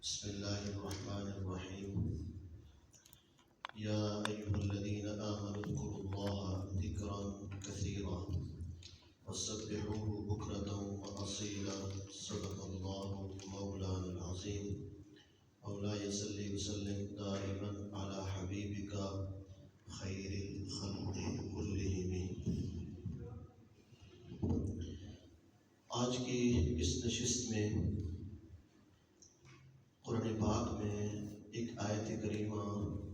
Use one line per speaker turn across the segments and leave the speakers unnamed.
بسم الله الرحمن الرحيم. يا أيها الذين آمنوا اذكروا الله ذكرا كثيرا وسبحوه بكرة وأصيلا. صدق الله مولانا العظيم. مولاي صل وسلم دائما على حبيبك خير الخلق كلهم. آج کی اس نشست میں قرآن پاک میں ایک آیت کریمہ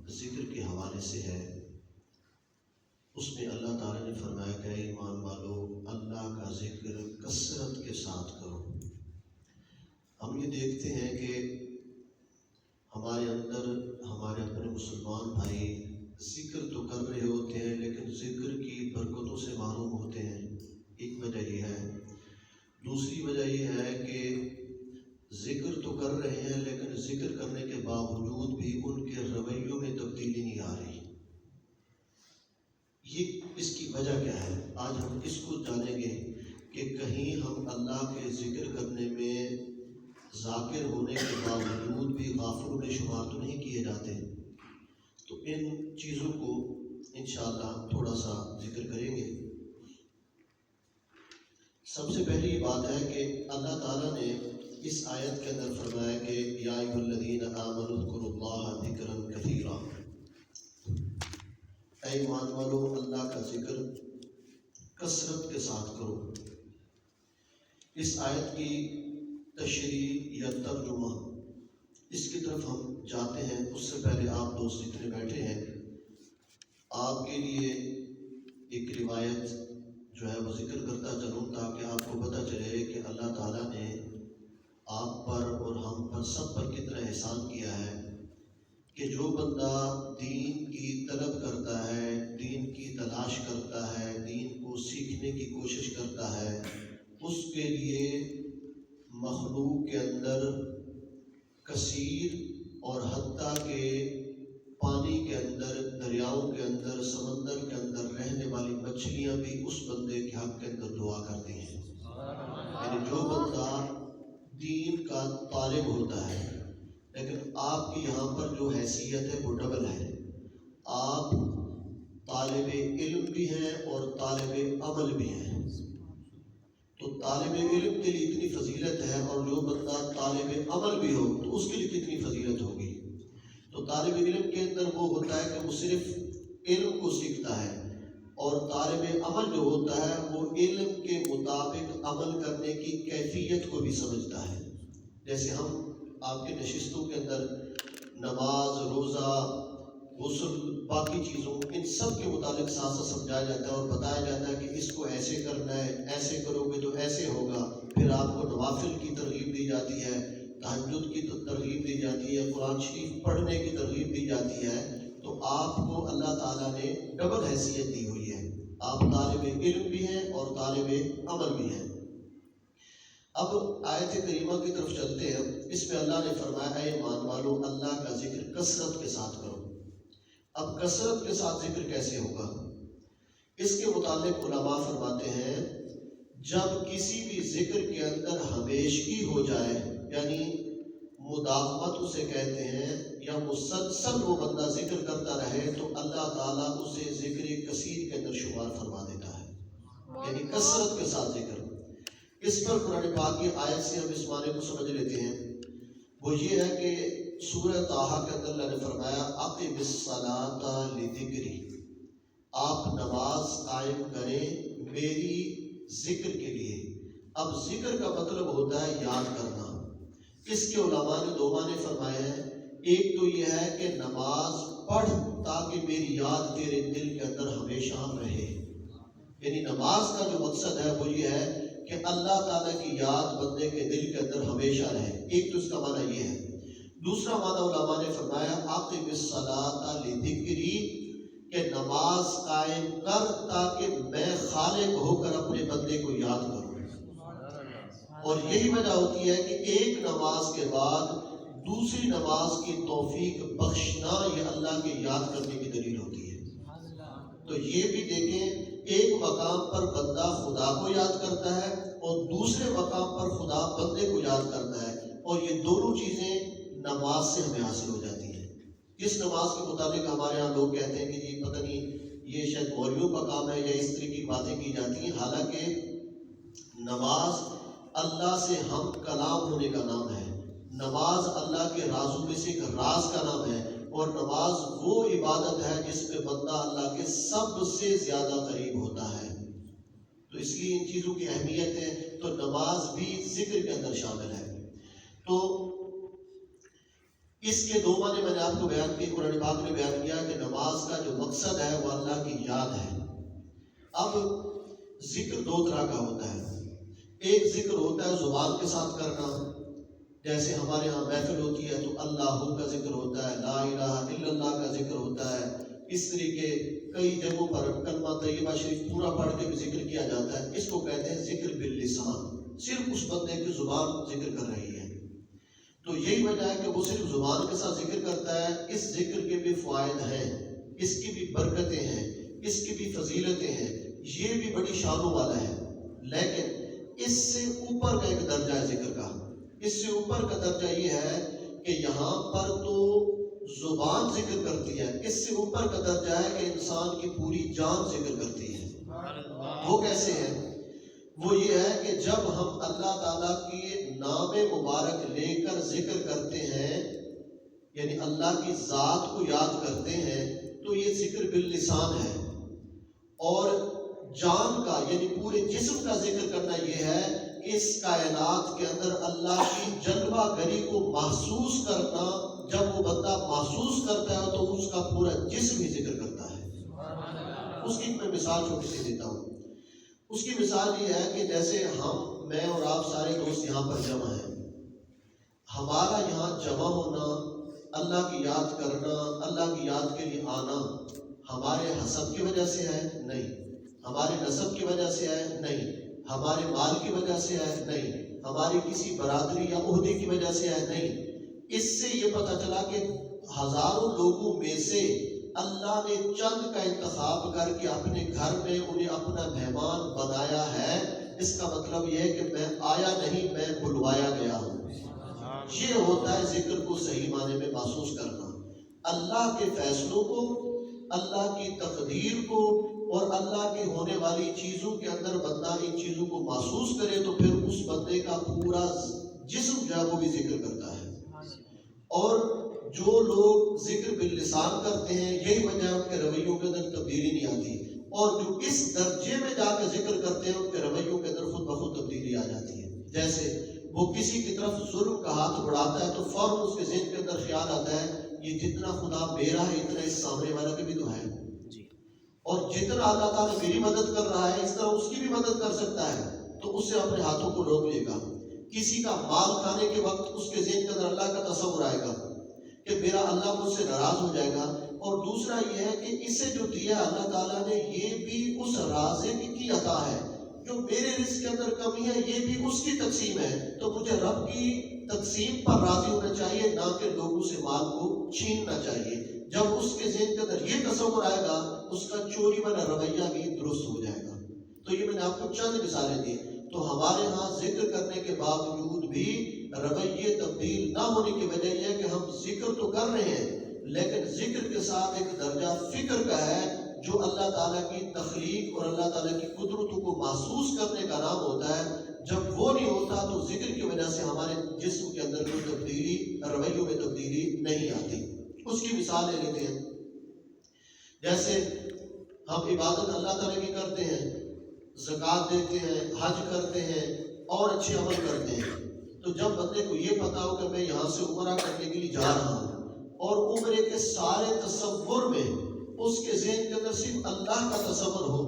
ذکر کے حوالے سے ہے. اس میں اللہ تعالیٰ نے فرمایا کہ ایمان والو اللہ کا ذکر کثرت کے ساتھ کرو. ہم یہ دیکھتے ہیں کہ ہمارے اندر ہمارے اپنے مسلمان بھائی ذکر تو کر رہے ہوتے ہیں لیکن ذکر کی برکتوں سے محروم ہوتے ہیں. ایک وجہ یہ ہے. دوسری وجہ یہ ہے کہ ذکر تو کر رہے ہیں لیکن ذکر کرنے کے باوجود بھی ان کے رویوں میں تبدیلی نہیں آ رہی. یہ اس کی وجہ کیا ہے؟ آج ہم اس کو جانیں گے کہ کہیں ہم اللہ کے ذکر کرنے میں ذاکر ہونے کے باوجود بھی غافلوں میں شمار تو نہیں کیے جاتے. تو ان چیزوں کو انشاءاللہ تھوڑا سا ذکر کریں گے. سب سے پہلی یہ بات ہے کہ اللہ تعالیٰ نے اس آیت کے اندر فرمایا کہ یا ایھا الذین آمنوا اذکروا اللہ ذکرا کثیرا. اے ایمان والو اللہ کا ذکر کثرت کے ساتھ کرو. اس آیت کی تشریح یا ترجمہ اس کی طرف ہم جاتے ہیں. اس سے پہلے آپ دوست جتنے بیٹھے ہیں آپ کے لیے ایک روایت جو ہے وہ ذکر کرتا چلوں تاکہ آپ کو پتہ چلے کہ اللہ تعالیٰ نے آپ پر اور ہم پر سب پر کتنا احسان کیا ہے کہ جو بندہ دین کی طلب کرتا ہے، دین کی تلاش کرتا ہے، دین کو سیکھنے کی کوشش کرتا ہے، اس کے لیے مخلوق کے اندر کثیر اور حتیٰ کہ پانی کے اندر، دریاؤں کے اندر، سمندر کے اندر رہنے والی مچھلیاں بھی اس بندے کے حق کے اندر دعا کرتی ہیں. یعنی جو بندہ دین کا طالب ہوتا ہے لیکن آپ کی یہاں پر جو حیثیت ہے وہ ڈبل ہے. آپ طالب علم بھی ہیں اور طالب عمل بھی ہیں. تو طالب علم کے لیے اتنی فضیلت ہے اور جو بندہ طالب عمل بھی ہو تو اس کے لیے کتنی فضیلت ہوگی. تو طالب علم کے اندر وہ ہوتا ہے کہ وہ صرف علم کو سیکھتا ہے اور طالب عمل جو ہوتا ہے وہ علم کے مطابق عمل کرنے کی کیفیت کو بھی سمجھتا ہے. جیسے ہم آپ کے نشستوں کے اندر نماز، روزہ، غسل، باقی چیزوں ان سب کے متعلق ساتھ ساتھ سمجھایا جاتا ہے اور بتایا جاتا ہے کہ اس کو ایسے کرنا ہے، ایسے کرو گے تو ایسے ہوگا. پھر آپ کو نوافل کی ترغیب دی جاتی ہے، تہجد کی ترغیب دی جاتی ہے، قرآن شریف پڑھنے کی ترغیب دی جاتی ہے. تو آپ کو اللہ تعالیٰ نے ڈبل حیثیت دی ہوئی ہے. آپ طالب علم بھی ہیں اور طالب عمل بھی ہیں. اب آیت کریمہ کی طرف چلتے ہیں. اس میں اللہ نے فرمایا اے ایمان والو اللہ کا ذکر کثرت کے ساتھ کرو. اب کثرت کے ساتھ ذکر کیسے ہوگا؟ اس کے متعلق علماء فرماتے ہیں جب کسی بھی ذکر کے اندر ہمیشگی ہو جائے، یعنی مداومت اسے کہتے ہیں، یا مسلسل وہ بندہ ذکر کرتا رہے تو اللہ تعالیٰ اسے ذکر کثیر کے اندر شمار فرما دیتا ہے. یعنی کثرت کے ساتھ ذکر. اس پر قرآن پاک کی آیت سے ہم اس معنی کو سمجھ لیتے ہیں. وہ یہ ہے کہ سورہ طٰہٰ کے اندر اللہ نے فرمایا اقم الصلاۃ لذکری. آپ نماز قائم کریں میری ذکر کے لیے. اب ذکر کا مطلب ہوتا ہے یاد کرنا. اس کے علماء نے دو معنی فرمائے ہیں. ایک تو یہ ہے کہ نماز پڑھ تاکہ میری یاد تیرے دل کے اندر ہمیشہ رہے. یعنی نماز کا جو مقصد ہے وہ یہ ہے کہ اللہ تعالیٰ کی یاد بندے کے دل کے اندر ہمیشہ رہے. ایک تو اس کا معنی یہ ہے. دوسرا معنی علماء نے فرمایا اقم الصلاۃ لذکری کہ نماز قائم کر تاکہ میں خالق ہو کر اپنے بندے کو یاد کروں. اور یہی وجہ ہوتی ہے کہ ایک نماز کے بعد دوسری نماز کی توفیق بخشنا یہ اللہ کے یاد کرنے کی دلیل ہوتی ہے. تو یہ بھی دیکھیں ایک مقام پر بندہ خدا کو یاد کرتا ہے اور دوسرے مقام پر خدا بندے کو یاد کرتا ہے. اور یہ دونوں چیزیں نماز سے ہمیں حاصل ہو جاتی ہے. اس نماز کے مطابق ہمارے ہاں لوگ کہتے ہیں کہ جی پتہ نہیں یہ شاید مولویوں کا کام ہے یا اس طرح کی باتیں کی جاتی ہیں. حالانکہ نماز اللہ سے ہم کلام ہونے کا نام ہے. نماز اللہ کے رازوں میں سے ایک راز کا نام ہے، اور نماز وہ عبادت ہے جس میں بندہ اللہ کے سب سے زیادہ قریب ہوتا ہے. تو اس لیے ان چیزوں کی اہمیت ہے. تو نماز بھی ذکر کے اندر شامل ہے. تو اس کے دو معنی میں نے آپ کو بیان کیے. قرآن پاک نے بیان کیا کہ نماز کا جو مقصد ہے وہ اللہ کی یاد ہے. اب ذکر دو طرح کا ہوتا ہے. ایک ذکر ہوتا ہے زبان کے ساتھ کرنا، جیسے ہمارے ہاں محفل ہوتی ہے تو اللہ کا ذکر ہوتا ہے، لا الہ الا اللہ کا ذکر ہوتا ہے. اس طریقے کئی جگہوں پر کلمہ طیبہ شریف پورا پڑھ کے بھی ذکر کیا جاتا ہے. اس کو کہتے ہیں ذکر باللسان. صرف اس بندے کی زبان ذکر کر رہی ہے. تو یہی وجہ ہے کہ وہ صرف زبان کے ساتھ ذکر کرتا ہے. اس ذکر کے بھی فوائد ہیں، اس کی بھی برکتیں ہیں، اس کی بھی فضیلتیں ہیں. یہ بھی بڑی شانوں والا ہے. لیکن اس سے اوپر کا ایک درجہ ہے ذکر کا. اس سے اوپر کا درجہ یہ ہے کہ یہاں پر تو زبان ذکر کرتی ہے، اس سے اوپر کا درجہ ہے کہ انسان کی پوری جان ذکر کرتی ہے. وہ کیسے ہے؟ وہ یہ ہے کہ جب ہم اللہ تعالیٰ کی نام مبارک لے کر ذکر کرتے ہیں، یعنی اللہ کی ذات کو یاد کرتے ہیں، تو یہ ذکر باللسان ہے. اور جان کا یعنی پورے جسم کا ذکر کرنا یہ ہے کہ اس کائنات کے اندر اللہ کی جلوہ گری کو محسوس کرنا. جب وہ بندہ محسوس کرتا ہے تو اس کا پورا جسم ہی ذکر کرتا ہے. اس کی میں مثال چھوٹی سی دیتا ہوں. اس کی مثال یہ ہے کہ جیسے میں اور آپ سارے دوست یہاں پر جمع ہیں. ہمارا یہاں جمع ہونا، اللہ کی یاد کرنا، اللہ کی یاد کے لیے آنا ہمارے حسب کی وجہ سے ہے؟ نہیں. ہمارے نسب کی وجہ سے ہے؟ نہیں. ہمارے مال کی وجہ سے ہے؟ نہیں. ہماری کسی برادری یا عہدے کی وجہ سے ہے؟ نہیں. اس سے یہ پتہ چلا کہ ہزاروں لوگوں میں سے اللہ نے چند کا انتخاب کر کے اپنے گھر میں انہیں اپنا مہمان بنایا ہے. اس کا مطلب یہ ہے کہ میں آیا نہیں، میں بلوایا گیا ہوں. یہ ہوتا ہے ذکر کو صحیح معنی میں محسوس کرنا. اللہ کے فیصلوں کو، اللہ کی تقدیر کو اور اللہ کی ہونے والی چیزوں کے اندر بندہ ان چیزوں کو محسوس کرے تو پھر اس بندے کا پورا جسم جو ہے وہ بھی ذکر کرتا ہے. اور جو لوگ ذکر باللسان کرتے ہیں یہی وجہ ہے ان کے رویوں کے اندر تبدیلی نہیں آتی. اور جو اس درجے میں جا کے ذکر کرتے ہیں ان کے رویوں کے اندر خود بخود تبدیلی آ جاتی ہے. جیسے وہ کسی کی طرف ظلم کا ہاتھ بڑھاتا ہے تو فوراً اس کے ذہن کے اندر خیال آتا ہے یہ جتنا خدا میرا ہے اتنا اس سامنے والا کا بھی تو ہے، اور جتنا اللہ تعالیٰ میری مدد کر رہا ہے اس طرح اس کی بھی مدد کر سکتا ہے، تو اس سے اپنے ہاتھوں کو روک لے گا. کسی کا مال کھانے کے وقت اس کے ذہن کے اندر اللہ کا تصور آئے گا کہ میرا اللہ مجھ سے ناراض ہو جائے گا. اور دوسرا یہ ہے کہ اسے جو دیا اللہ تعالیٰ نے یہ بھی اس رازق کی عطا ہے. جو میرے رزق کے اندر کمی ہے یہ بھی اس کی تقسیم ہے. تو مجھے رب کی تقسیم پر راضی ہونا چاہیے، نہ کہ لوگوں سے مال کو چھیننا چاہیے. جب اس کے ذہن کے اندر یہ تصور آئے گا اس کا چوری والا رویہ بھی درست ہو جائے گا. تو یہ میں نے آپ کو چند مثالیں دی. تو ہمارے ہاں ذکر کرنے کے باوجود بھی رویے تبدیل نہ ہونے کی وجہ یہ ہے کہ ہم ذکر تو کر رہے ہیں لیکن ذکر کے ساتھ ایک درجہ فکر کا ہے جو اللہ تعالیٰ کی تخلیق اور اللہ تعالیٰ کی قدرتوں کو محسوس کرنے کا نام ہوتا ہے. جب وہ نہیں ہوتا تو ذکر کی وجہ سے ہمارے جسم کے اندر کوئی تبدیلی، رویوں میں تبدیلی نہیں آتی. اس کی مثال لے لیتے ہیں. جیسے ہم عبادت اللہ تعالیٰ کی کرتے ہیں، زکوٰۃ دیتے ہیں، حج کرتے ہیں اور اچھے عمل کرتے ہیں. تو جب بندے کو یہ پتا ہو کہ میں یہاں سے عمرہ کرنے کے لیے جا رہا ہوں اور عمرے کے سارے تصور میں اس کے ذہن کے اندر صرف اللہ کا تصور ہو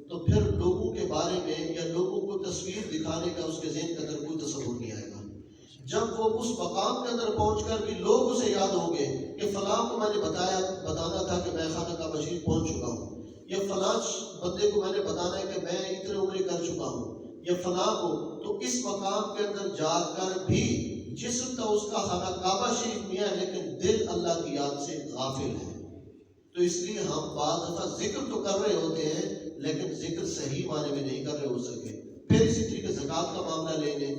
تو پھر لوگوں کے بارے میں یا لوگوں کو تصویر دکھانے کا اس کے ذہن کے اندر کوئی تصور نہیں آئے گا. جب وہ اس مقام کے اندر پہنچ کر بھی لوگ اسے یاد ہوں گے کہ فلاں کو میں نے بتانا تھا کہ میں خانہ کعبہ شریف پہنچ چکا ہوں، یا فلاں بندے کو میں نے بتانا ہے کہ میں اتنے عمرے کر چکا ہوں، یا فلاں کو. تو اس مقام کے اندر جا کر بھی جسم تو اس کا خانہ کعبہ شریف میں ہے لیکن دل اللہ کی یاد سے غافل ہے. تو اس لیے ہم بعض دفعہ ذکر تو کر رہے ہوتے ہیں لیکن ذکر صحیح معنی میں نہیں کر رہے ہو سکے. پھر اسی طریقے زکوٰۃ کا معاملہ لے لیں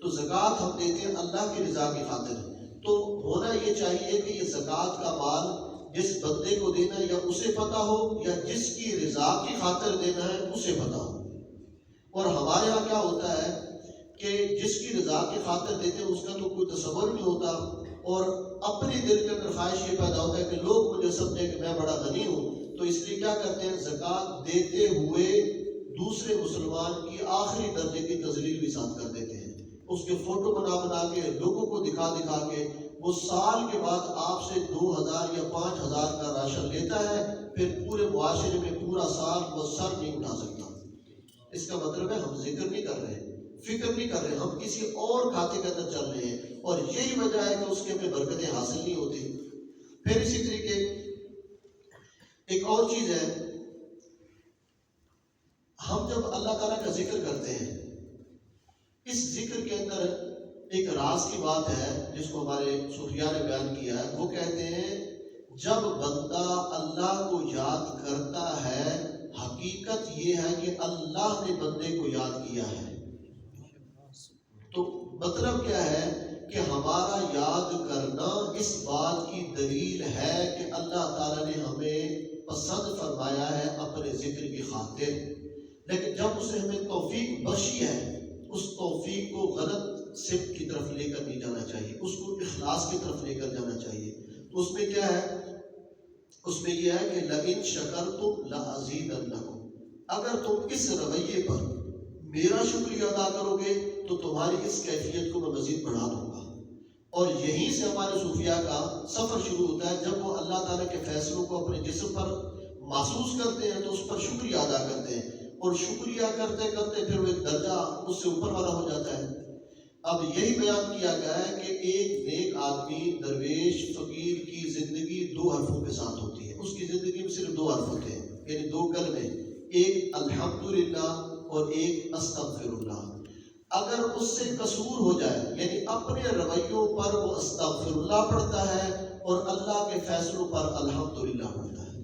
تو زکوٰۃ ہم دیتے ہیں اللہ کی رضا کی خاطر. تو ہونا یہ چاہیے کہ یہ زکوٰۃ کا مال جس بندے کو دینا ہے یا اسے پتہ ہو یا جس کی رضا کی خاطر دینا ہے اسے پتہ ہو۔ اور ہمارے یہاں کیا ہوتا ہے کہ جس کی رضا کی خاطر دیتے ہیں اس کا تو کوئی تصور نہیں ہوتا، اور اپنے دل کے اندر خواہش یہ پیدا ہوتا ہے کہ لوگ مجھے سمجھیں کہ میں بڑا غنی ہوں، تو اس لیے کیا کرتے ہیں زکوٰۃ دیتے ہوئے دوسرے مسلمان کی آخری درجے کی تذلیل بھی ساتھ کر دیتے ہیں، اس کے فوٹو بنا کے لوگوں کو دکھا کے وہ سال کے بعد آپ سے 2000 یا 5000 کا راشن لیتا ہے، پھر پورے معاشرے میں پورا سال وہ سر نہیں اٹھا سکتا۔ اس کا مطلب ہے ہم ذکر نہیں کر رہے، فکر نہیں کر رہے، ہم کسی اور کھاتے کے اندر چل رہے ہیں، اور یہی وجہ ہے کہ اس کے ہمیں برکتیں حاصل نہیں ہوتی۔ پھر اسی طریقے ایک اور چیز ہے، ہم جب اللہ تعالیٰ کا ذکر کرتے ہیں، اس ذکر کے اندر ایک راز کی بات ہے جس کو ہمارے صوفیاء نے بیان کیا ہے۔ وہ کہتے ہیں جب بندہ اللہ کو یاد کرتا ہے، حقیقت یہ ہے کہ اللہ نے بندے کو یاد کیا ہے۔ تو مطلب کیا ہے کہ ہمارا یاد کرنا اس بات کی دلیل ہے کہ اللہ تعالیٰ نے ہمیں پسند فرمایا ہے اپنے ذکر کی خاطر، لیکن جب اسے ہمیں توفیق بخشی ہے، اس توفیق کو غلط سمت کی طرف لے کر نہیں جانا چاہیے، اس کو اخلاص کی طرف لے کر جانا چاہیے۔ تو اس میں کیا ہے، اس میں یہ ہے کہ لَئِن شَكَرْتُمْ لَأَزِيدَنَّكُمْ، اگر تم اس رویے پر میرا شکریہ ادا کرو گے تو تمہاری اس کیفیت کو میں مزید بڑھا دوں گا۔ اور یہیں سے ہمارے صوفیاء کا سفر شروع ہوتا ہے، جب وہ اللہ تعالیٰ کے فیصلوں کو اپنے جسم پر محسوس کرتے ہیں تو اس پر شکریہ ادا کرتے ہیں، اور شکریہ کرتے کرتے پھر وہ ایک درجہ اس سے اوپر والا ہو جاتا ہے۔ اب یہی بیان کیا گیا ہے کہ ایک نیک آدمی درویش فقیر کی زندگی 2 حرفوں کے ساتھ ہوتی ہے، اس کی زندگی میں صرف 2 حرف ہوتے ہیں، یعنی 2 کلمے، ایک الحمدللہ اور ایک استغفر اللہ۔ اگر اس سے قصور ہو جائے، یعنی اپنے رویوں پر وہ استغفر اللہ پڑھتا ہے اور اللہ کے فیصلوں پر الحمدللہ پڑھتا ہے،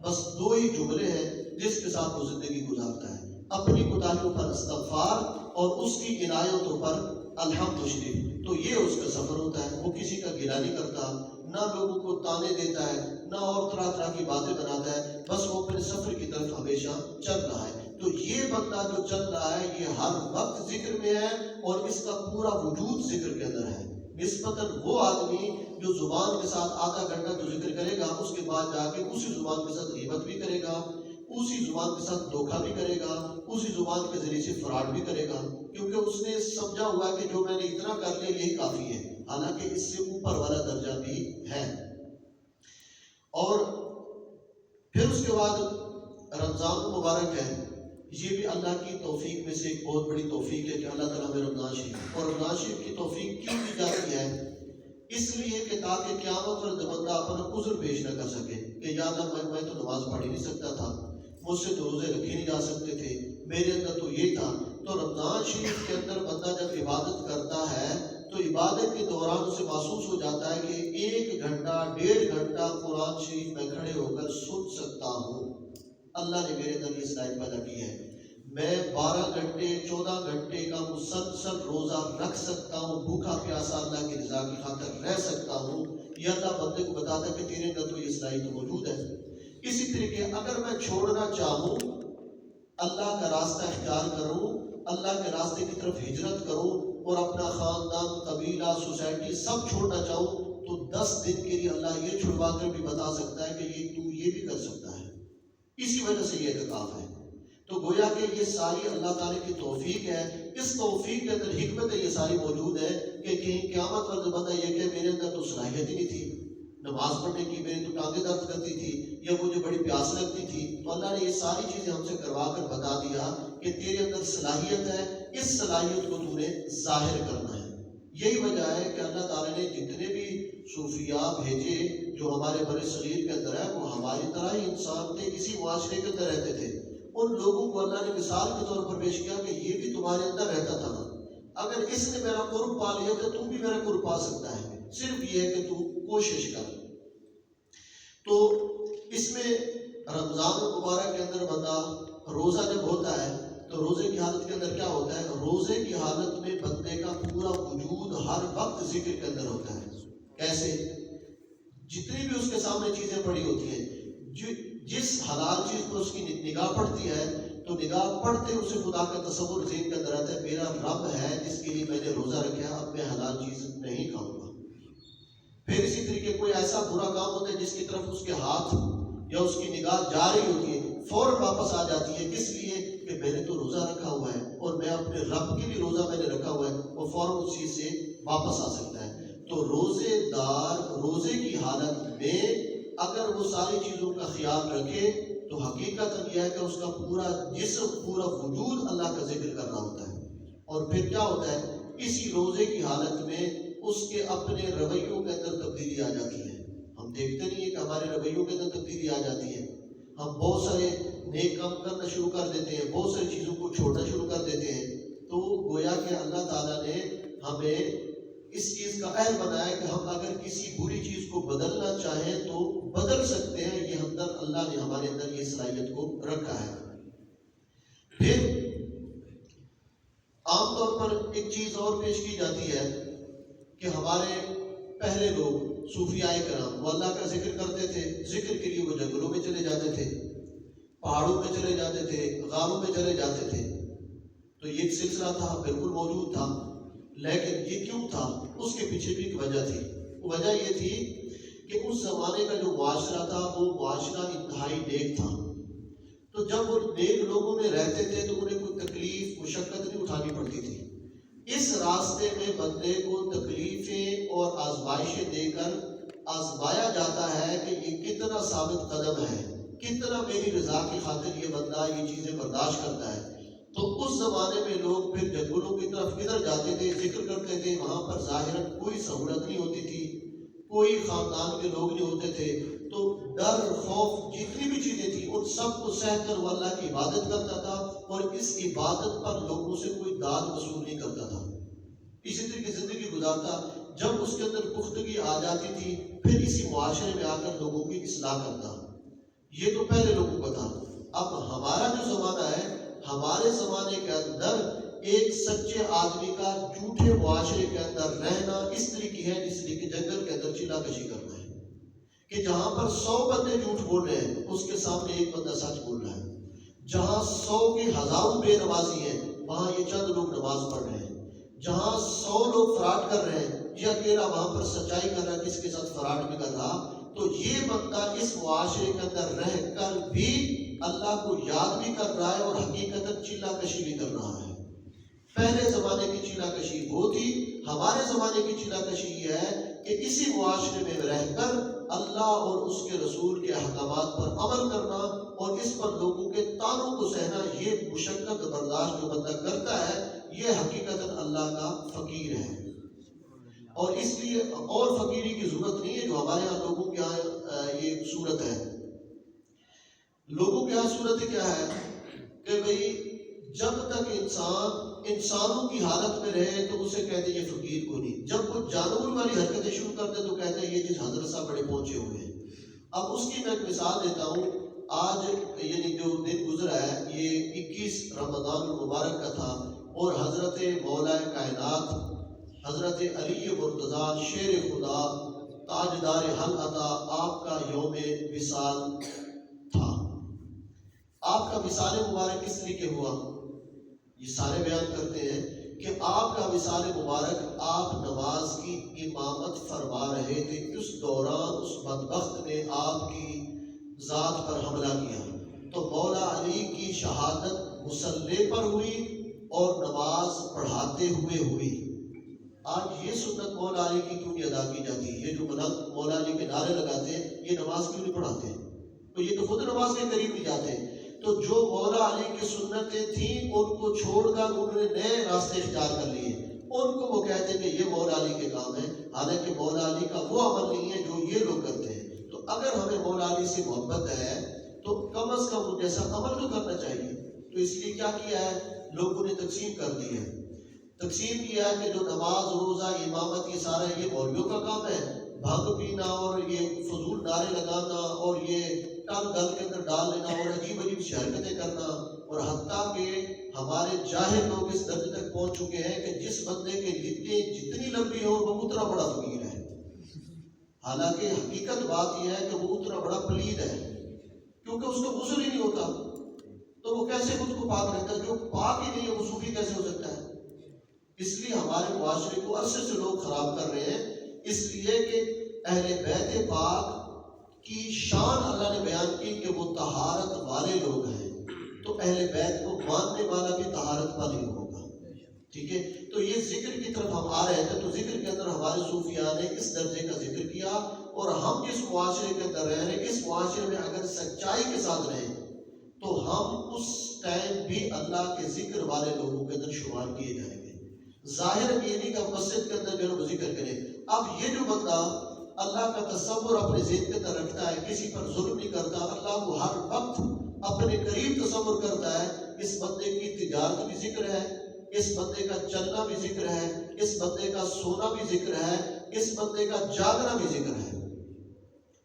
بس 2 ہی جملے ہیں جس کے ساتھ وہ زندگی گزارتا ہے، اپنی کوتاہیوں پر استغفار اور اس کی عنایتوں پر الحمد شریف۔ تو یہ اس کا سفر ہوتا ہے، وہ کسی کا گلہ نہیں کرتا، نہ لوگوں کو تانے دیتا ہے، نہ اور طرح طرح کی باتیں بناتا ہے، بس وہ اپنے سفر کی طرف ہمیشہ چل رہا ہے۔ تو یہ بندہ جو چل رہا ہے یہ ہر وقت ذکر میں ہے، اور اس کا پورا وجود ذکر کے اندر ہے، نسبتاً وہ آدمی جو زبان کے ساتھ آدھا گھنٹہ تو ذکر کرے گا، اس کے بعد جا کے اسی زبان کے ساتھ غیبت بھی کرے گا، اسی زبان کے ساتھ دھوکہ بھی کرے گا، اسی زبان کے ذریعے سے فراڈ بھی کرے گا، کیونکہ اس نے سمجھا ہوا کہ جو میں نے اتنا کر لیا یہی کافی ہے، حالانکہ اس سے اوپر والا درجہ بھی ہے۔ اور پھر اس کے بعد رمضان مبارک ہے، یہ بھی اللہ کی توفیق میں سے ایک بہت بڑی توفیق ہے کہ اللہ تعالیٰ ہمیں رمضان شریف، اور رمضان شریف کی توفیق کیوں دی جاتی ہے؟ اس لیے کہ تاکہ قیامت پر بندہ اپنا عذر پیش نہ کر سکے کہ یا اللہ میں تو نماز پڑھ ہی نہیں سکتا تھا، مجھ سے تو روزے رکھے نہیں جا سکتے تھے، میرے اندر تو یہ تھا۔ تو رمضان شریف کے اندر بندہ جب عبادت کرتا ہے تو عبادت کے دوران اسے محسوس ہو جاتا ہے کہ 1 گھنٹہ 1.5 گھنٹہ قرآن شریف میں کھڑے ہو کر سن سکتا ہوں، اللہ نے میرے اندر یہ صلاحیت پیدا کی ہے، میں 12 گھنٹے 14 گھنٹے کا مسلسل روزہ رکھ سکتا ہوں، بھوکا پیاسا اللہ کی رضا کی خاطر رہ سکتا ہوں۔ یہ اللہ بندے کو بتاتا ہے کہ تیرے اندر تو یہ صلاحیت موجود ہے۔ اسی طریقے اگر میں چھوڑنا چاہوں، اللہ کا راستہ اختیار کروں، اللہ کے راستے کی طرف ہجرت کروں اور اپنا خاندان، قبیلہ، سوسائٹی سب چھوڑنا چاہوں، تو 10 دن کے لیے اللہ یہ چھڑوا کر بھی بتا سکتا ہے کہ تو یہ بھی کر سکتا ہے، اسی وجہ سے یہ اعتکاف ہے۔ تو گویا کہ یہ ساری اللہ تعالیٰ کی توفیق ہے، اس توفیق کے اندر حکمت یہ ساری موجود ہے کہ کہیں قیامت پر جو بندہ یہ کہ میرے اندر تو صلاحیت ہی نہیں تھی نماز پڑھنے کی، میری تو ٹانگیں درد کرتی تھی یا مجھے بڑی پیاس لگتی تھی، تو اللہ نے یہ ساری چیزیں ہم سے کروا کر بتا دیا کہ تیرے اندر صلاحیت ہے، اس صلاحیت کو تو نے ظاہر کرنا ہے۔ یہی وجہ ہے کہ اللہ تعالیٰ نے جتنے بھی صوفیاء بھیجے جو ہمارے بر صغیر کے اندر ہے، وہ ہماری طرح ہی انسان تھے، اسی معاشرے کے اندر رہتے تھے۔ ان لوگوں کو اللہ نے مثال کے طور پر پیش کیا کہ یہ بھی تمہارے اندر رہتا تھا نا، اگر اس نے میرا قرب پا لیا تو تم بھی میرا قرب پا سکتا ہے، صرف یہ ہے کہ تو کوشش کر۔ تو اس میں رمضان المبارک کے اندر بندہ روزہ جب ہوتا ہے تو روزے کی حالت کے اندر کیا ہوتا ہے؟ روزے کی حالت میں بندے کا پورا وجود ہر وقت ذکر کے اندر ہوتا ہے، کیسے؟ جتنی بھی اس کے سامنے چیزیں پڑی ہوتی ہیں، جس حلال چیز پر اس کی نگاہ پڑتی ہے تو نگاہ پڑتے اسے خدا کا تصور ذہن کے اندر آتا ہے، میرا رب ہے جس کے لیے میں نے روزہ رکھا، اب میں حلال چیز نہیں کھاؤں گا۔ پھر اسی طریقے کوئی ایسا برا کام ہوتا ہے جس کی طرف اس کے ہاتھ یا اس کی نگاہ جا رہی ہوتی ہے، فوراً واپس آ جاتی ہے۔ کس لیے؟ کہ میں نے تو روزہ رکھا ہوا ہے اور میں اپنے رب کے لیے روزہ میں نے رکھا ہوا ہے، وہ فوراً اس چیز سے واپس آ سکتا ہے۔ تو روزے دار روزے کی حالت میں اگر وہ ساری چیزوں کا خیال رکھے تو حقیقت یہ ہے کہ اس کا پورا جسم، پورا وجود اللہ کا ذکر کر رہا ہوتا ہے۔ اور پھر کیا ہوتا ہے؟ اسی روزے کی حالت میں اس کے اپنے رویوں کے اندر تبدیلی آ جاتی ہے۔ ہم دیکھتے نہیں ہیں کہ ہمارے رویوں کے اندر تبدیلی آ جاتی ہے، ہم بہت سارے نیک کام کرنا شروع کر دیتے ہیں، بہت ساری چیزوں کو چھوڑنا شروع کر دیتے ہیں۔ تو گویا کہ اللہ تعالیٰ نے ہمیں اس چیز کا اہل بنایا کہ ہم اگر کسی بری چیز کو بدلنا چاہیں تو بدل سکتے ہیں، یہ اندر اللہ نے ہمارے اندر یہ صلاحیت کو رکھا ہے۔ پھر عام طور پر ایک چیز اور پیش کی جاتی ہے کہ ہمارے پہلے لوگ صوفیاء کرام وہ اللہ کا ذکر کرتے تھے، ذکر کے لیے وہ جنگلوں میں چلے جاتے تھے، پہاڑوں میں چلے جاتے تھے، غاروں میں چلے جاتے تھے۔ تو یہ ایک سلسلہ تھا، بالکل موجود تھا، لیکن یہ کیوں تھا؟ اس کے پیچھے بھی ایک وجہ تھی۔ وجہ یہ تھی کہ اس زمانے کا جو معاشرہ تھا وہ معاشرہ انتہائی نیک تھا۔ تو جب وہ نیک لوگوں میں رہتے تھے تو انہیں کوئی تکلیف مشقت نہیں اٹھانی پڑتی تھی۔ اس راستے میں بندے کو تکلیفیں اور آزمائشیں دے کر آزمایا جاتا ہے کہ یہ کتنا ثابت قدم ہے، کتنا میری رضا کی خاطر یہ بندہ یہ چیزیں برداشت کرتا ہے۔ تو اس زمانے میں لوگ پھر جنگلوں کی طرف کدھر جاتے تھے؟ ذکر کرتے تھے۔ وہاں پر ظاہراً کوئی سہولت نہیں ہوتی تھی، کوئی خاندان کے لوگ نہیں ہوتے تھے، تو ڈر خوف جتنی بھی چیزیں تھیں ان سب کو سہ کر وہ اللہ کی عبادت کرتا تھا، اور اس عبادت پر لوگوں سے کوئی داد وصول نہیں کرتا تھا، اسی طریقے زندگی گزارتا۔ جب اس کے اندر پختگی آ جاتی تھی پھر اسی معاشرے میں آ کر لوگوں کی اصلاح کرتا۔ یہ تو پہلے لوگوں کا تھا۔ اب ہمارا جو زمانہ ہے، ہمارے زمانے کے اندر ایک سچے آدمی کا جھوٹے معاشرے کے اندر رہنا اس طریقے ہے جس طریقے جنگل کے اندر چلا کشی کرنا ہے، کہ جہاں پر 100 بندے جھوٹ بول رہے ہیں اس کے سامنے ایک بندہ سچ بول رہا ہے، جہاں 100 کی ہزاروں بے نمازی ہیں وہاں یہ چند لوگ نماز پڑھ رہے ہیں، جہاں 100 لوگ فراڈ کر رہے ہیں یہ اکیلا وہاں پر سچائی کر رہا ہے، کس کے ساتھ فراڈ بھی کر رہا۔ تو یہ بندہ اس معاشرے کے اندر رہ کر بھی اللہ کو یاد بھی کر رہا ہے اور حقیقتاً چلا کشی بھی کر رہا ہے۔ پہلے زمانے کی چلا کشی وہ تھی، ہمارے زمانے کی چلا کشی یہ ہے کہ اسی معاشرے میں رہ کر اللہ اور اس کے رسول کے احکامات پر عمل کرنا اور اس پر لوگوں کے تانوں کو سہنا، یہ مشقت برداشت جو بندہ کرتا ہے یہ حقیقتاً اللہ کا فقیر ہے۔ اور اس لیے اور فقیری کی ضرورت نہیں ہے جو ہمارے ہاں لوگوں کے ہاں یہ صورت ہے۔ لوگوں کے ہاں صورت کیا ہے کہ بھئی جب تک انسانوں کی حالت میں رہے تو اسے کہتے ہیں یہ فقیر کو نہیں، جب وہ جانور والی حرکتیں شروع کرتے تو کہتے ہیں یہ جس حضرت صاحب بڑے پہنچے ہوئے ہیں۔ اب اس کی میں ایک مثال دیتا ہوں۔ آج یعنی جو دن گزرا ہے یہ 21 رمضان المبارک کا تھا، اور حضرت مولا کائنات حضرت علی مرتضیٰ شیر خدا تاجدار حل عطا آپ کا یوم وصال تھا۔ آپ کا وصال مبارک کس طریقے ہوا؟ یہ سارے بیان کرتے ہیں کہ آپ کا وصال مبارک آپ نماز کی امامت فرما رہے تھے، اس دوران اس بدبخت نے آپ کی ذات پر حملہ کیا، تو مولا علی کی شہادت مصلی پر ہوئی اور نماز پڑھاتے ہوئے ہوئی۔ آج یہ سنت مولا علی کی کیوں نہیں ادا کی جاتی؟ یہ جو مولا علی کے نعرے لگاتے ہیں یہ نماز کیوں نہیں پڑھاتے ہیں؟ تو یہ تو خود نماز کے قریب نہیں جاتے۔ تو جو مولا علی کی سنتیں تھیں ان کو چھوڑ کر انہوں نے نئے راستے اختیار کر لیے، ان کو وہ کہتے ہیں کہ یہ مولا علی کے کام ہے، حالانکہ مولا علی کا وہ عمل نہیں ہے جو یہ لوگ کرتے ہیں۔ تو اگر ہمیں مولا علی سے محبت ہے تو کم از کم ان جیسا عمل تو کرنا چاہیے۔ تو اس لیے کیا کیا ہے؟ لوگوں نے تقسیم کر دی ہے، تقسیم کیا ہے کہ جو نماز روزہ امامت یہ سارا یہ مولویوں کا کام ہے، بھنگ پینا اور یہ فضول نعرے لگانا اور یہ ٹنگ گل کے اندر ڈال لینا اور عجیب عجیب سی حرکتیں کرنا، اور حتیٰ کہ ہمارے جاہل لوگ اس درجے تک پہنچ چکے ہیں کہ جس بندے کے لتیں جتنی لمبی ہو وہ اتنا بڑا فقیر ہے۔ حالانکہ حقیقت بات یہ ہے کہ وہ اتنا بڑا پلید ہے، کیونکہ اس کو غسل ہی نہیں ہوتا، تو وہ کیسے خود کو پاک رہتا ہے؟ جو پاک ہی نہیں ہے وہ صوفی کیسے ہو سکتا ہے؟ اس لیے ہمارے معاشرے کو عرصے سے لوگ خراب کر رہے ہیں، اس لیے کہ اہل بیت پاک کی شان اللہ نے بیان کی کہ وہ طہارت والے لوگ ہیں، تو اہل بیت کو ماننے والا بھی طہارت والا ہی ہوگا، ٹھیک ہے؟ تو یہ ذکر کی طرف ہم آ رہے تھے، تو ذکر کے اندر ہمارے صوفیاء نے اس درجے کا ذکر کیا، اور ہم جس معاشرے کے اندر رہ رہے ہیں، اس معاشرے میں اگر سچائی کے ساتھ رہیں تو ہم اس ٹائم بھی اللہ کے ذکر والے لوگوں کے اندر شمار کیے جائیں گے۔ ظاہر یہ نہیں کہ مسجد کے اندر جو ذکر کریں۔ اب یہ جو بندہ اللہ کا تصور اپنے ذہن کے اندر رکھتا ہے، کسی پر ظلم نہیں کرتا، اللہ کو ہر وقت اپنے قریب تصور کرتا ہے، اس بندے کی تجارت بھی ذکر ہے، اس بندے کا چلنا بھی ذکر ہے، اس بندے کا سونا بھی ذکر ہے، اس بندے کا جاگنا بھی ذکر ہے۔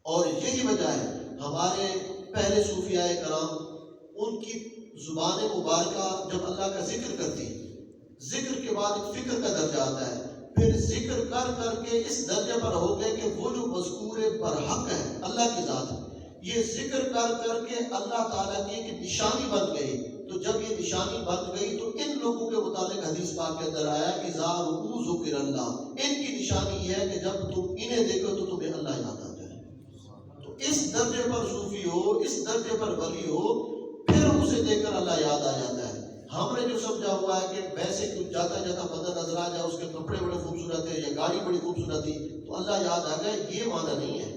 اور یہی وجہ ہے ہمارے پہلے صوفیاء کرام، ان کی زبان مبارکہ جب اللہ کا ذکر کرتی، ذکر کے بعد ایک فکر کا درجہ آتا ہے، پھر ذکر کر کر کے اس درجے پر ہو گئے کہ وہ جو مذکور برحق ہے اللہ کی ذات، یہ ذکر کر کر کے اللہ تعالیٰ کی ایک نشانی بن گئی۔ تو جب یہ نشانی بن گئی تو ان لوگوں کے متعلق حدیث پاک کے اندر آیا اذا رؤوا ذکر اللہ، ان کی نشانی یہ ہے کہ جب تم انہیں دیکھو تو تمہیں اللہ یاد آ جائے۔ تو اس درجے پر صوفی ہو، اس درجے پر ولی ہو، پھر اسے دیکھ کر اللہ یاد آ جاتا ہے۔ ہم نے جو سمجھا ہوا ہے کہ ویسے کچھ جاتا جاتا بندہ نظر آ جائے، اس کے کپڑے بڑے خوبصورت ہے یا گاڑی بڑی خوبصورت تھی تو اللہ یاد آ جائے، یہ معنی نہیں ہے۔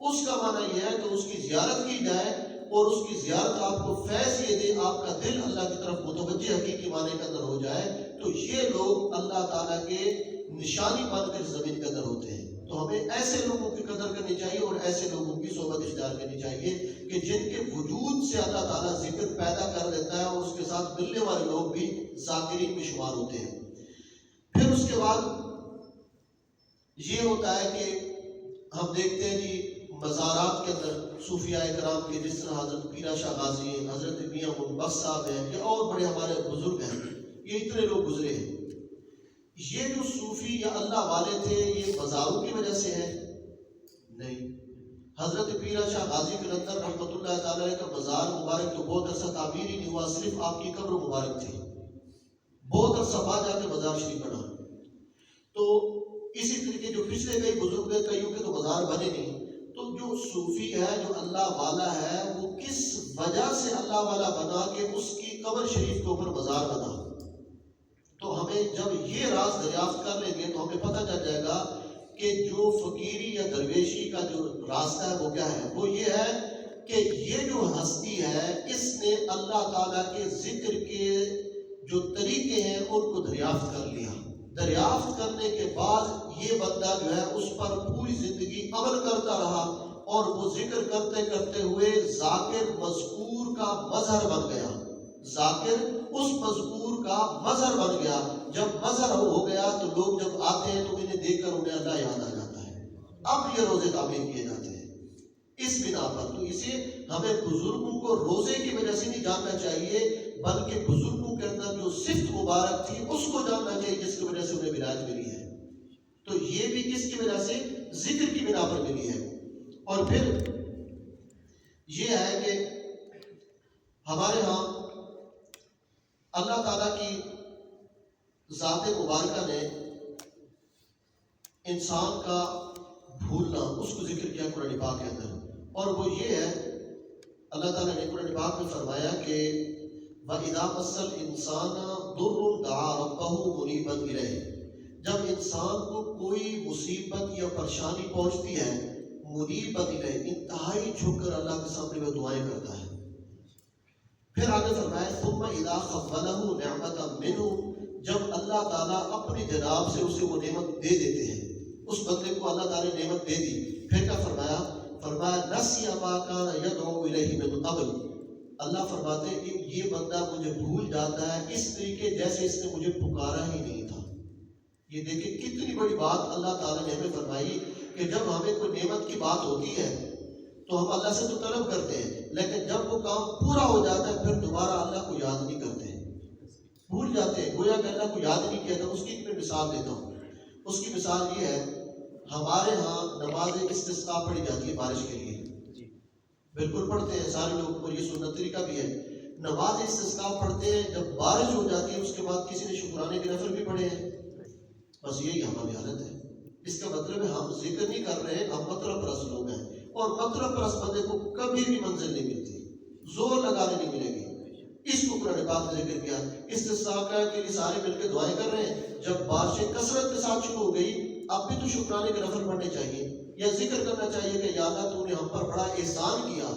اس کا معنی یہ ہے کہ اس کی زیارت کی جائے، اور اس کی زیارت آپ کو فیض یہ دے، آپ کا دل اللہ کی طرف متوجہ حقیقی معنی کے اندر ہو جائے، تو یہ لوگ اللہ تعالیٰ کے نشانی بن کر زمین کے اندر ہوتے ہیں۔ تو ہمیں ایسے لوگوں کی قدر کرنی چاہیے اور ایسے لوگوں کی صحبت اختیار کرنی چاہیے کہ جن کے وجود سے اللہ تعالیٰ ذکر پیدا کر دیتا ہے، اور اس کے ساتھ ملنے والے لوگ بھی ذاکرین میں شمار ہوتے ہیں۔ پھر اس کے بعد یہ ہوتا ہے کہ ہم دیکھتے ہیں جی مزارات کے اندر صوفیاء کرام کے، جس طرح حضرت پیرا شاہ غازی ہیں، حضرت میاں بخش صاحب ہیں، یا اور بڑے ہمارے بزرگ ہیں، یہ اتنے لوگ گزرے ہیں۔ یہ جو صوفی یا اللہ والے تھے، یہ مزاروں کی وجہ سے ہے؟ نہیں۔ حضرت پیرا شاہ غازی قلندر رحمۃ اللہ تعالیٰ کا مزار مبارک تو بہت عرصہ تعمیر ہی نہیں ہوا، صرف آپ کی قبر مبارک تھی، بہت عرصہ بعد جا کے مزار شریف بنا۔ تو اسی طریقے جو پچھلے کئی بزرگ ہیں، کئیوں کے تو مزار بنے نہیں۔ تو جو صوفی ہے، جو اللہ والا ہے، وہ کس وجہ سے اللہ والا بنا کہ اس کی قبر شریف کے اوپر مزار بنا؟ تو ہمیں جب یہ راز دریافت کر لیں گے تو ہمیں پتہ چل جائے گا کہ جو فقیری یا درویشی کا جو راستہ ہے وہ کیا ہے۔ وہ یہ ہے کہ یہ جو ہستی ہے، اس نے اللہ تعالیٰ کے ذکر کے جو طریقے ہیں ان کو دریافت کر لیا۔ دریافت کرنے کے بعد یہ بندہ جو ہے اس پر پوری زندگی عمل کرتا رہا، اور وہ ذکر کرتے کرتے ہوئے ذاکر مذکور کا مظہر بن گیا۔ ذاکر اس مذکور کا مظہر بن گیا۔ جب مظہر ہو گیا تو لوگ جب آتے ہیں تو انہیں دیکھ کر انہیں اللہ یاد آ جاتا ہے۔ اب یہ روزے تعمیر کیے جاتے ہیں اس بنا پر۔ تو اسے ہمیں بزرگوں کو روزے کی وجہ سے نہیں جاننا چاہیے، بلکہ بزرگوں کے اندر جو صفت مبارک تھی اس کو جاننا چاہیے، جس کی وجہ سے انہیں ولایت ملی ہے۔ تو یہ بھی کس کی وجہ سے؟ ذکر کی بنا پر ملی ہے۔ اور پھر یہ ہے کہ ہمارے ہاں اللہ تعالیٰ کی ذات مبارکہ نے انسان کا بھولنا، اس کو ذکر کیا قرآن پاک کے اندر، اور وہ یہ ہے اللہ تعالیٰ نے قرآن پاک میں فرمایا کہ وَإِذَا مَسَّ الْإِنسَانَ ضُرٌّ دَعَا رَبَّهُ مُنِيبًا إِلَيْهِ، جب انسان کو کوئی مصیبت یا پریشانی پہنچتی ہے، منیبًا إِلَيْهِ، انتہائی جھک کر اللہ کے سامنے وہ دعائیں کرتا ہے۔ پھر آگے فرمایا ثُمَّ إِذَا خَوَّلَهُ نِعْمَةً مِّنْهُ، جب اللہ تعالیٰ اپنی جناب سے اسے وہ نعمت دے دیتے ہیں، اس بندے کو اللہ تعالیٰ نے نعمت دے دی، پھر کیا فرمایا نَسِيَ مَا كَانَ يَدْعُو إِلَيْهِ مِن قَبْلُ، اللہ فرماتے ہیں کہ یہ بندہ مجھے بھول جاتا ہے اس طریقے جیسے اس نے مجھے پکارا ہی نہیں تھا۔ یہ دیکھیں کتنی بڑی بات اللہ تعالیٰ نے ہمیں فرمائی کہ جب ہمیں کوئی نعمت کی بات ہوتی ہے تو ہم اللہ سے تو طلب کرتے ہیں، لیکن جب وہ کام پورا ہو جاتا ہے پھر دوبارہ اللہ کو یاد نہیں کرتے، بھول جاتے ہیں، گویا کہ اللہ کو یاد نہیں کیا تھا۔ اس کی ایک میں مثال دیتا ہوں۔ اس کی مثال یہ ہے ہمارے ہاں نماز استسقاء پڑھی جاتی ہے بارش کے لیے، بالکل پڑھتے ہیں سارے لوگ، اور یہ سنت طریقہ بھی ہے۔ نماز استسقاء پڑھتے ہیں جب بارش ہو جاتی ہے، اس کے بعد کسی نے شکرانے کے نفل بھی پڑھے ہیں، بس یہی ہماری حالت ہے۔ اس کا مطلب ہے ہم ذکر نہیں کر رہے ہیں، ہم مطلب پرست لوگ ہیں، اور مطلب پرست بندے کو کبھی بھی منزل نہیں ملتی، زور لگانے نہیں ملے گی۔ اس کو قرآن پاک نے ذکر کیا، استسقاء کے لیے سارے مل کے دعائیں کر رہے ہیں، جب بارشیں کثرت کے ساتھ شروع ہو گئی، اب بھی تو شکرانے کے نفل پڑھنے چاہیے، یا ذکر کرنا چاہیے کہ یا اللہ تو نے ہم پر بڑا احسان کیا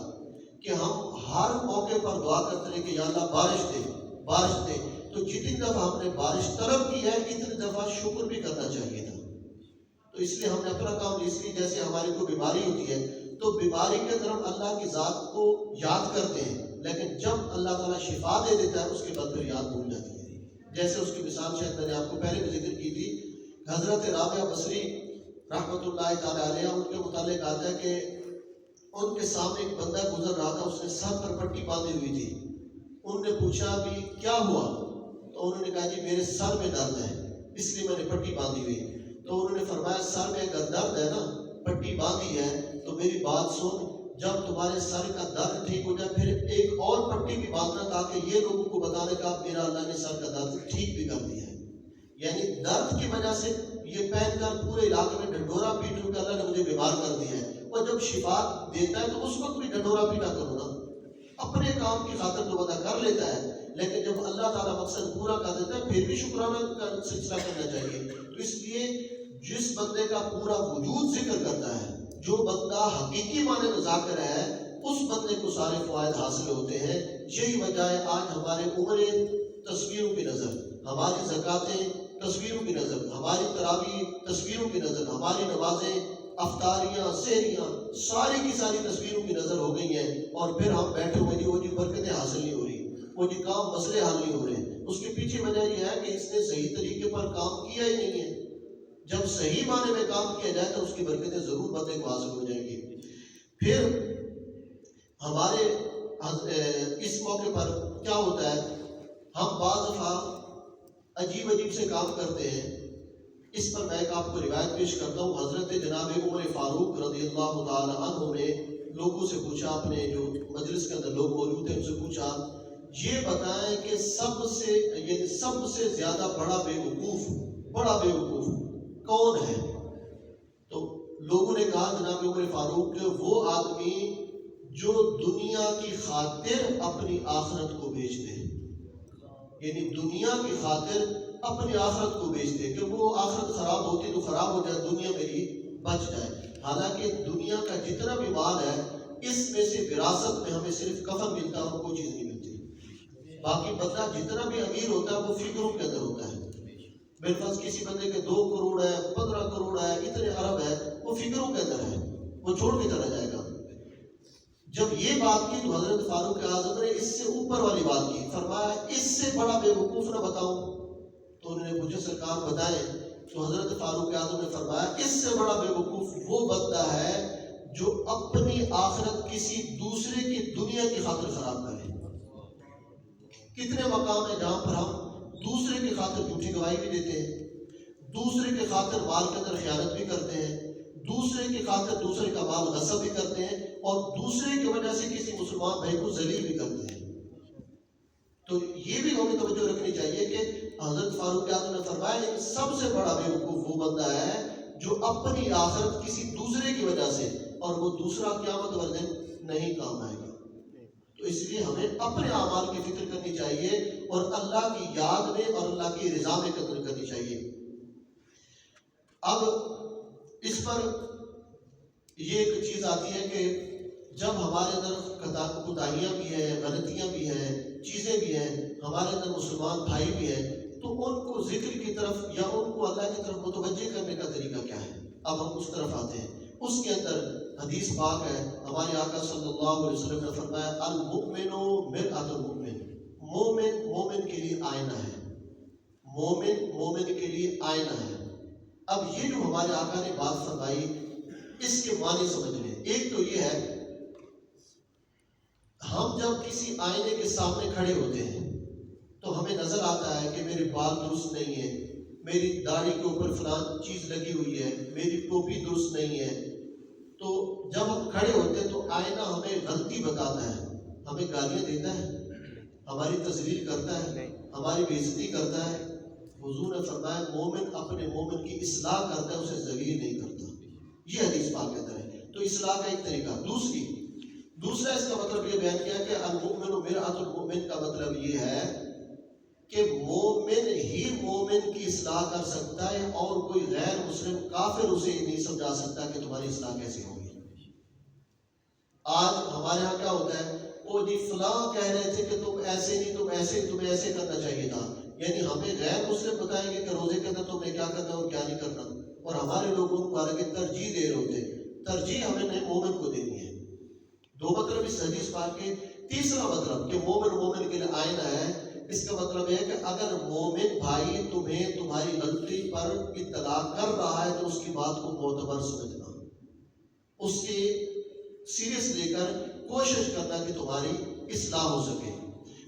کہ ہم ہر موقع پر دعا کرتے رہے کہ یا اللہ بارش دے، بارش دے۔ تو جتنی دفعہ ہم نے بارش طلب کی ہے، اتنی دفعہ شکر بھی کرنا چاہیے تھا۔ تو اس لیے ہم نے اپنا کام، اس لیے جیسے ہماری کوئی بیماری ہوتی ہے تو بیماری کے طرف اللہ کی ذات کو یاد کرتے ہیں، لیکن جب اللہ تعالیٰ شفا دے دیتا ہے اس کے بعد پھر یاد بھول جاتی ہے۔ جیسے اس کی مثال شاید میں نے آپ کو پہلے بھی ذکر کی تھی، حضرت رابعہ بصری رحمۃ اللہ تعالیٰ علیہ، ان کے متعلق آتا ہے کہ ان کے سامنے ایک بندہ گزر رہا تھا، اس نے سر پر پٹی باندھی ہوئی تھی۔ انہوں نے پوچھا بھی کیا ہوا؟ تو انہوں نے کہا جی میرے سر میں درد ہے، اس لیے میں نے پٹی باندھی ہوئی۔ تو انہوں نے فرمایا سر میں اگر درد ہے نا، پٹی باندھی ہے، تو میری بات سن، جب تمہارے سر کا درد ٹھیک ہو جائے پھر ایک اور پٹی بھی باندھنا، تاکہ یہ لوگوں کو بتانے کا میرا اللہ نے سر کا درد ٹھیک بھی کر دیا ہے۔ یعنی درد کی وجہ سے یہ پہن کر پورے علاقے میں ڈنڈورا پیٹوں کہ اللہ نے مجھے بیمار کر دیا ہے، اور جب شفا دیتا ہے تو اس وقت بھی ڈنڈورا پیٹا کرو نا۔ اپنے کام کی خاطر تو بندہ کر لیتا ہے، لیکن جب اللہ تعالیٰ مقصد پورا کر دیتا ہے پھر بھی شکرانہ کا سلسلہ کرنا چاہیے۔ تو اس لیے جس بندے کا پورا وجود ذکر کرتا ہے، جو بندہ حقیقی معنی میں ذاکر ہے، اس بندے کو سارے فوائد حاصل ہوتے ہیں۔ یہی وجہ ہے آج ہمارے عمریں تصویروں کی نظر، ہماری زکاتیں تصویروں کی نظر، ہماری تراویح تصویروں کی نظر، ہماری نمازیں، افطاریاں، سحریاں، ساری کی ساری تصویروں کی نظر ہو گئی ہیں، اور پھر ہم بیٹھے ہوئے وہ جی برکتیں حاصل نہیں ہو رہی، وہ جی کام مسئلے حل نہیں ہو رہے۔ اس کے پیچھے وجہ یہ ہے کہ اس نے صحیح طریقے پر کام کیا ہی نہیں ہے۔ جب صحیح معنی میں کام کیا جائے تو اس کی برکتیں ضرور بندے کو حاصل ہو جائیں گی۔ پھر ہمارے اس موقع پر کیا ہوتا ہے، ہم بعض دفعہ عجیب عجیب سے کام کرتے ہیں۔ اس پر میں ایک آپ کو روایت پیش کرتا ہوں۔ حضرت جناب عمر فاروق رضی اللہ تعالی عنہ نے لوگوں سے پوچھا، اپنے جو مجلس کے اندر لوگ موجود تھے ان سے پوچھا، یہ بتائیں کہ سب سے زیادہ بڑا بے وقوف کون ہے؟ تو لوگوں نے کہا جناب عمر فاروق کہ وہ آدمی جو دنیا کی خاطر اپنی آخرت کو بیچ دے، یعنی دنیا کی خاطر اپنی آخرت کو بیچ دے، کہ وہ آخرت خراب ہوتی تو خراب ہو جائے، دنیا میری بچ جائے۔ حالانکہ دنیا کا جتنا بھی مال ہے، اس میں سے وراثت میں ہمیں صرف کفن ملتا ہے اور کوئی چیز نہیں ملتی۔ باقی بندہ جتنا بھی امیر ہوتا ہے وہ فکروں کے اندر ہوتا ہے۔ بالفرض کسی بندے کے 2 کروڑ ہے، 15 کروڑ ہے، اتنے ارب ہے، وہ فکروں کے اندر ہے، وہ چھوڑ کے چلا جائے گا۔ جب یہ بات کی تو حضرت فاروق اعظم نے اس سے اوپر والی بات کی، فرمایا اس سے بڑا بے وقوف نہ بتاؤں؟ تو انہوں نے پوچھا سرکار بتائیں۔ تو حضرت فاروق اعظم نے فرمایا اس سے بڑا بے وقوف وہ بندہ ہے جو اپنی آخرت کسی دوسرے کی دنیا کی خاطر خراب کرے۔ کتنے مقام ہیں جہاں پر ہم دوسرے کی خاطر جھوٹی گواہی بھی دیتے ہیں، دوسرے کی خاطر مال کے اندر خیانت بھی کرتے ہیں، دوسرے کی خاطر دوسرے کا مال غصب بھی کرتے ہیں، اور دوسرے کی وجہ سے کسی مسلمان بھائی کو ذلیل بھی کرتے ہیں۔ تو یہ بھی ہمیں توجہ رکھنی چاہیے کہ حضرت فاروق اعظم نے فرمایا کہ سب سے بڑا بے وقوف وہ بندہ ہے جو اپنی آخرت کسی دوسرے کی وجہ سے، اور وہ دوسرا قیامت والے دن نہیں کام آئے گا۔ تو اس لیے ہمیں اپنے اعمال کی فکر کرنی چاہیے، اور اللہ کی یاد میں اور اللہ کی رضا میں قدر کرنی چاہیے۔ اب اس پر یہ ایک چیز آتی ہے کہ جب ہمارے اندر کوتاہیاں بھی ہیں، غلطیاں بھی ہیں، چیزیں بھی ہیں، ہمارے اندر مسلمان بھائی بھی ہیں، تو ان کو ذکر کی طرف یا ان کو اللہ کی طرف متوجہ کرنے کا طریقہ کیا ہے؟ اب ہم اس طرف آتے ہیں۔ اس کے اندر حدیث پاک ہے، ہمارے آقا صلی اللہ علیہ وسلم نے فرمایا المؤمن مرآۃ المؤمن، مومن کے لیے آئینہ ہے، مومن کے لیے آئینہ ہے۔ اب یہ جو ہمارے آقا نے بات فرمائی، اس کے معنی سمجھ لیں۔ ایک تو یہ ہے، ہم جب کسی آئینے کے سامنے کھڑے ہوتے ہیں تو ہمیں نظر آتا ہے کہ میرے بال درست نہیں ہیں، میری داڑھی کے اوپر فلان چیز لگی ہوئی ہے، میری ٹوپی درست نہیں ہے، تو جب ہم کھڑے ہوتے ہیں تو آئینہ ہمیں غلطی بتاتا ہے، ہمیں گالیاں دیتا ہے، ہماری تصویر کرتا ہے، ہماری بےعزتی کرتا ہے۔ حضور نے فرمایا مومن اپنے مومن کی اصلاح کرتا ہے، اسے ذلیل نہیں کرتا۔ یہ حدیث پاک کے اندر ہے۔ تو اصلاح کا ایک طریقہ۔ دوسرا اس کا مطلب یہ بیان کیا کہ المؤمن مرآۃ المؤمن کا مطلب یہ ہے کہ مومن ہی مومن کی اصلاح کر سکتا ہے، اور کوئی غیر مسلم کافر اسے نہیں سمجھا سکتا کہ تمہاری اصلاح کیسے ہوگی۔ آج ہمارے ہاں کیا ہوتا ہے، وہ جی فلاں کہہ رہے تھے کہ تم ایسے نہیں، تمہیں ایسے کرنا چاہیے تھا، یعنی ہمیں غیر مسلم بتائیں گے کہ روزے کے اندر تم نے کیا کرنا اور کیا نہیں کرنا، اور ہمارے لوگوں کو حالانکہ ترجیح دے رہے ہوتے ہیں۔ ترجیح ہمیں نئے مومن کو دینی ہے۔ دو مطلب اس حدیث پاک کے۔ تیسرا مطلب کہ مومن کے لیے آئینہ ہے، اس کا مطلب ہے کہ اگر مومن بھائی تمہیں تمہاری غلطی پر اطلاع کر رہا ہے تو اس کی بات کو معتبر سمجھنا، اس کے سیریس لے کر کوشش کرنا کہ تمہاری اصلاح ہو سکے۔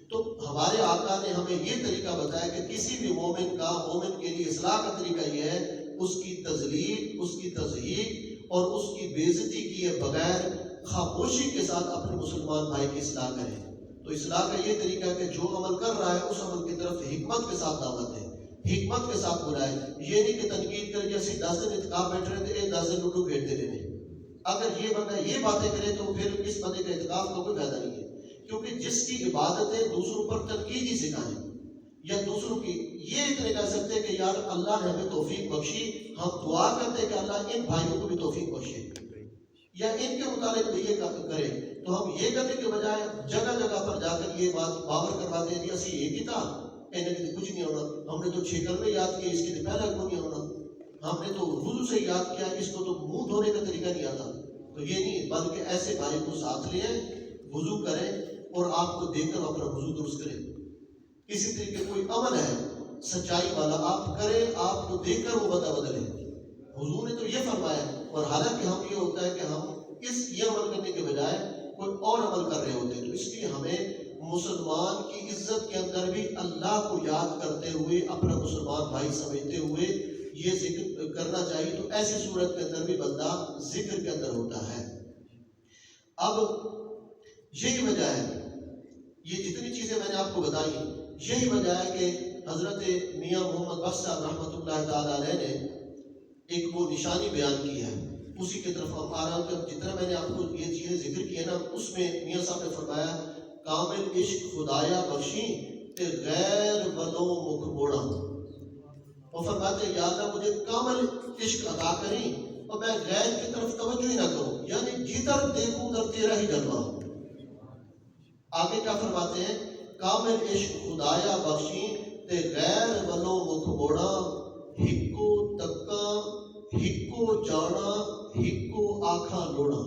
تو ہمارے آقا نے ہمیں یہ طریقہ بتایا کہ کسی بھی مومن کے لیے اصلاح کا طریقہ یہ ہے، اس کی تذلیل، اس کی تضحیق اور اس کی بےعزتی کیے بغیر خاموشی کے ساتھ اپنے مسلمان بھائی کی اصلاح کریں۔ تو اصلاح کا یہ طریقہ ہے کہ جو عمل کر رہا ہے اس عمل کی طرف حکمت کے ساتھ دعوت ہے، حکمت کے ساتھ بلائے۔ یہ نہیں کہ تنقید کر کے اسی 10 دن اتقاء بیٹھ رہے تھے، 10 دن لوڈو کھیلتے رہے۔ اگر یہ بندہ یہ باتیں کرے تو پھر اس بندے کا اتقاء کا کوئی فائدہ نہیں ہے، کیونکہ جس کی عبادتیں دوسروں پر تنقید ہی سکھائیں یا دوسروں کی، یہ اتنے کہہ سکتے ہیں کہ یار اللہ نے ہمیں توفیق بخشی، ہم دعا کرتے ہیں کہ اللہ ان بھائیوں کو بھی توفیق بخشے، یا ان کے متعلق بھی یہ کرے۔ تو ہم یہ کرنے کے بجائے جگہ جگہ پر جا کر یہ بات باور کرواتے ہیں کہ اسی یہ کی تھا، کچھ نہیں ہونا، ہم نے تو 6 کلمے یاد کیے، اس کی تو پہلا کو نہیں ہونا، ہم نے تو وضو سے یاد کیا، اس کو تو منہ دھونے کا طریقہ نہیں آتا۔ تو یہ نہیں، بلکہ ایسے بھائی کو ساتھ لیں، وضو کریں اور آپ کو دیکھ کر اپنا وضو درست کریں۔ اسی طریقے کوئی عمل ہے سچائی والا، آپ کریں، آپ کو دیکھ کر وہ بدلیں۔ حضور نے تو یہ فرمایا، اور حالانکہ ہم یہ ہوتا ہے کہ ہم یہ عمل کرنے کے بجائے کوئی اور عمل کر رہے ہوتے ہیں۔ تو اس لیے ہمیں مسلمان کی عزت کے اندر بھی اللہ کو یاد کرتے ہوئے، اپنا مسلمان بھائی سمجھتے ہوئے یہ ذکر کرنا چاہیے۔ تو ایسی صورت کے اندر بھی بندہ ذکر کے اندر ہوتا ہے۔ اب یہی وجہ ہے، یہ جتنی چیزیں میں نے آپ کو بتائی، یہی وجہ ہے کہ حضرت میاں محمد بخش صاحب رحمۃ اللہ تعالیٰ علیہ نے ایک وہ نشانی بیان کی ہے، اسی کی طرف ہم آ رہا ہوں۔ جتنا میں نے آپ کو یہ چیزیں ذکر کی ہے نا، اس میں میاں صاحب نے فرمایا کامل عشق خدایا بخشی تے غیر ولو مکھ موڑا۔ وہ فرماتے ہیں یا اللہ مجھے کامل عشق عطا کریں اور میں غیر کی طرف توجہ ہی نہ کروں، یعنی جدھر دیکھوں ادھر تیرا ہی جلوہ۔ آگے کیا فرماتے ہیں، کامل عشق خدایا بخشی تے غیر ولو مکھ موڑا، ہکو تکا ہکو جانا ہکو آنکھاں لوڑا۔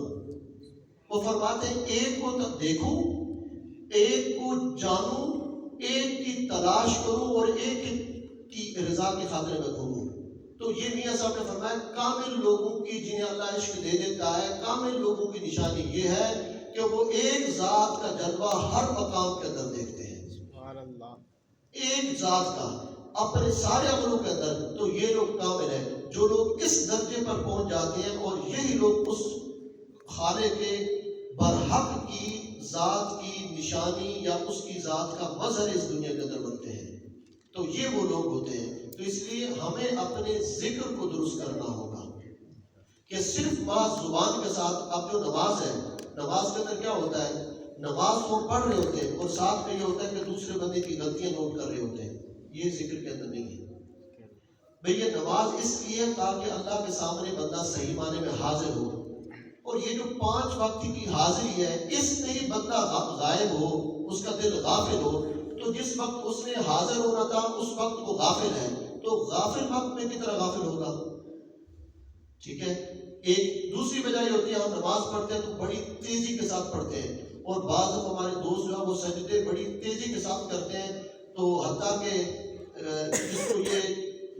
وہ فرماتے ہیں ایک کو دیکھوں، ایک کو جانوں، ایک کی تلاش کروں اور ایک کی رضا کی خاطر میں گھوموں۔ تو یہ میاں صاحب نے فرمایا کامل لوگوں کی جنہیں اللہ عشق دے دیتا ہے، کامل لوگوں کی نشانی یہ ہے کہ وہ ایک ذات کا جلوہ ہر مقام کے اندر دیکھتے ہیں، سبحان اللہ، ایک ذات کا اپنے سارے عملوں کے اندر۔ تو یہ لوگ کامل ہیں، جو لوگ اس درجے پر پہنچ جاتے ہیں، اور یہی لوگ اس خالق کے برحق کی ذات کی نشانی یا اس کی ذات کا مظہر اس دنیا کے اندر بنتے ہیں۔ تو یہ وہ لوگ ہوتے ہیں۔ تو اس لیے ہمیں اپنے ذکر کو درست کرنا ہوگا کہ صرف محض زبان کے ساتھ، اب جو نماز ہے، نماز کے اندر کیا ہوتا ہے، نماز کو پڑھ رہے ہوتے ہیں اور ساتھ میں یہ ہوتا ہے کہ دوسرے بندے کی غلطیاں نوٹ کر رہے ہوتے ہیں، یہ ذکر کے اندر نہیں ہے۔ بھئی یہ نماز اس لیے تاکہ اللہ کے سامنے بندہ صحیح معنی میں حاضر ہو، اور یہ جو 5 وقت کی حاضری ہے، اس میں ہی بندہ غائب ہو، اس کا دل غافل ہو۔ تو جس وقت اس نے حاضر ہونا تھا اس وقت وہ غافل ہے، تو غافل وقت میں کتنا غافل ہوگا؟ ٹھیک ہے۔ ایک دوسری وجہ یہ ہوتی ہے ہم نماز پڑھتے ہیں تو بڑی تیزی کے ساتھ پڑھتے ہیں، اور بعض ہمارے دوست جو ہیں وہ سجدے بڑی تیزی کے ساتھ کرتے ہیں، تو حتیٰ کہ جس کو یہ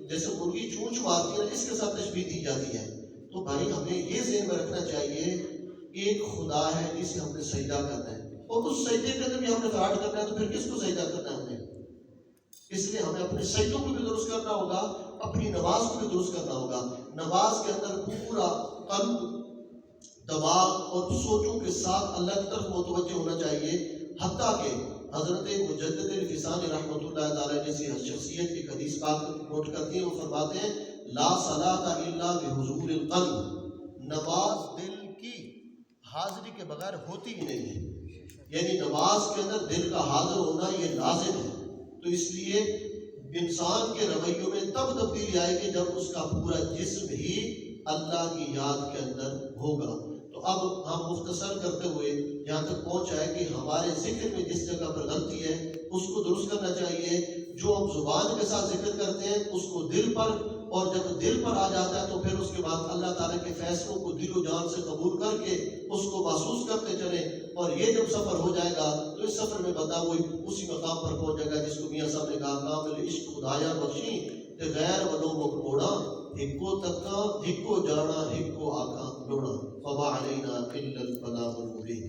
جیسے مرغی چونچ مارتی ہے اس کے ساتھ تشبیہ دی جاتی ہے۔ تو بھائی ہمیں یہ ذہن میں رکھنا چاہیے ایک خدا ہے جسے ہم نے سجدہ کرنا ہے، اور اس سجدے کے اندر بھی ہم نے فراڈ کرنا ہے، تو پھر کس کو سجدہ کرنا ہے ہم نے؟ اس لیے ہمیں اپنے سجدوں کو بھی درست کرنا ہوگا، اپنی نماز کو بھی درست کرنا ہوگا. نماز کے اندر پورا قلب، دماغ اور سوچوں کے ساتھ اللہ کی طرف متوجہ ہونا چاہیے. حتیٰ کہ حضرت مجدد الفسان رحمۃ اللہ تعالیٰ جیسی شخصیت کی حدیث پاک نوٹ کرتی ہیں. وہ فرماتے ہیں لا صلاۃ الا بحضور القلب، نماز دل کی حاضری کے بغیر ہوتی ہی نہیں ہے. یعنی نماز کے اندر دل کا حاضر ہونا یہ لازم ہے. تو اس لیے انسان کے رویوں میں تب تبدیلی آئے گی جب اس کا پورا جسم ہی اللہ کی یاد کے اندر ہوگا. تو اب ہم مختصر کرتے ہوئے یہاں تک پہنچ آئے کہ ہمارے ذکر میں جس جگہ پر غلطی ہے اس کو درست کرنا چاہیے. جو ہم زبان کے ساتھ ذکر کرتے ہیں اس کو دل پر، اور جب دل پر آ جاتا ہے تو پھر اس کے بعد اللہ تعالیٰ کے فیصلوں کو دل و جان سے قبول کر کے اس کو محسوس کرتے چلیں. اور یہ جب سفر ہو جائے گا تو اس سفر میں بندہ وہی اسی مقام پر پہنچ جائے گا جس کو میاں صاحب نے کہا کامل عشق خدایا بخشی تے غیر ولو مکموڑا، ہکو تکا ہکو جانا ہکو آقا لوڑا، فما علینا الا البلاغ المبین.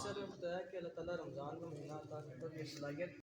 سر بتایا کہ اللہ تعالیٰ رمضان کا مہینہ عطا کرتا ہے، یہ صلاحیت